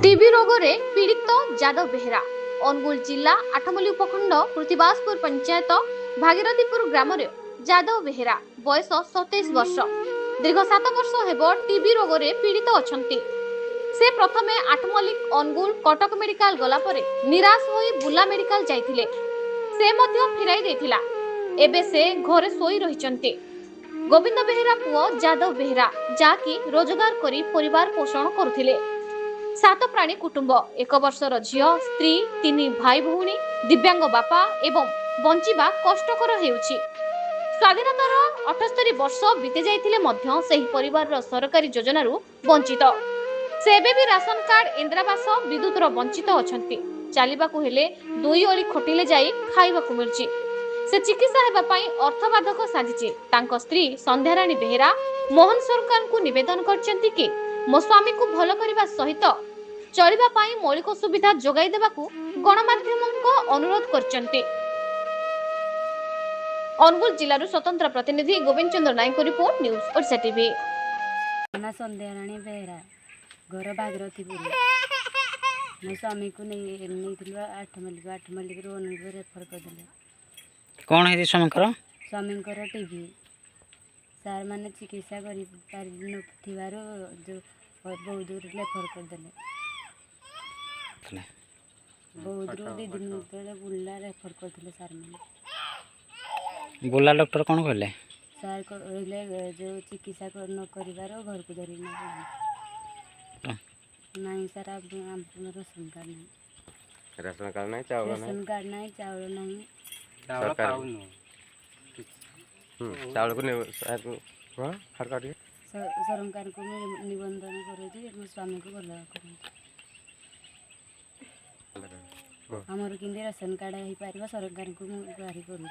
TB रोगरे पीड़ित जादव बेहेरा अनुगुल जिला आठमल्ली उपखंड पृथ्वीबासपुर पंचायत भागीरथीपुर ग्राम जादव बेहेरा बयस 27 वर्ष दीर्घ 7 वर्ष हेब टीबी रोगरे पीड़ित अछंती। से प्रथमे आठमल्लिक अनुगुल कटक मेडिकल गला परे निराश होई बुला मेडिकल जाइथिले। से मध्य फिराई देथिला। एबे से घरे सोई रहिचंती। गोविंद बेहेरा पुओ जादव बेहेरा जाकी रोजगार करी परिवार पोषण करुथिले। 7 प्राणी कुटुंब 1 वर्षर झियो स्त्री 3 भाई भौणी दिव्यांग बापा एवं बंचिबा कष्टकर हेउछि। स्वाधीनतार 78 वर्ष बीती जाइथिले मध्य सेही परिवार सरकारी योजनारू वंचित। से एबे भी राशन कार्ड इंदिरावास विद्युतर वंचित अछंती। चालिबाकू हेले 2 ओली खटिले जाई खाइबाकू मिलछि। से चिकित्सा हेबा पई अर्थबाधक साजिछि। तांको स्त्री संध्याराणी बेहेरा मोहन सरकार को निवेदन करचंती कि मो स्वामी को भल करबा सहित चलिबा पई मौलिक सुविधा जोगाई देबाकू गणमाध्यमको अनुरोध करचंती। अनुगुल जिल्लारू स्वतंत्र प्रतिनिधि गोविंद चंद्र नायक रिपोर्ट न्यूज ओडिशा टीवी। ना संध्याराणी बेहरा घर भागीरथीपुर मो स्वामी को नहीं 8 मल्लिक अनुगुल रेफर करदे। कौन है स्वामी टीबी सार मैंने चिकित्सा कर जो बहुत दूर रेफर करदे। बहुत दूर 2 दिन बुला रेफर करते सार मैंने। बुला डॉक्टर कौन कहले? सार कहले जो चिकित्सा न करिवार घर को धरी नहीं सार राशन कार्ड नहीं। राशन कार्ड नहीं चावल नहीं। राशन कार्ड नहीं चावल नहीं। सरकार चावल को हां सरकार सरकार को निबंधन कर स्वामी को भल कर। हमर किंदी राशन कार्ड हो पार सरकार को गुहारी करूँ।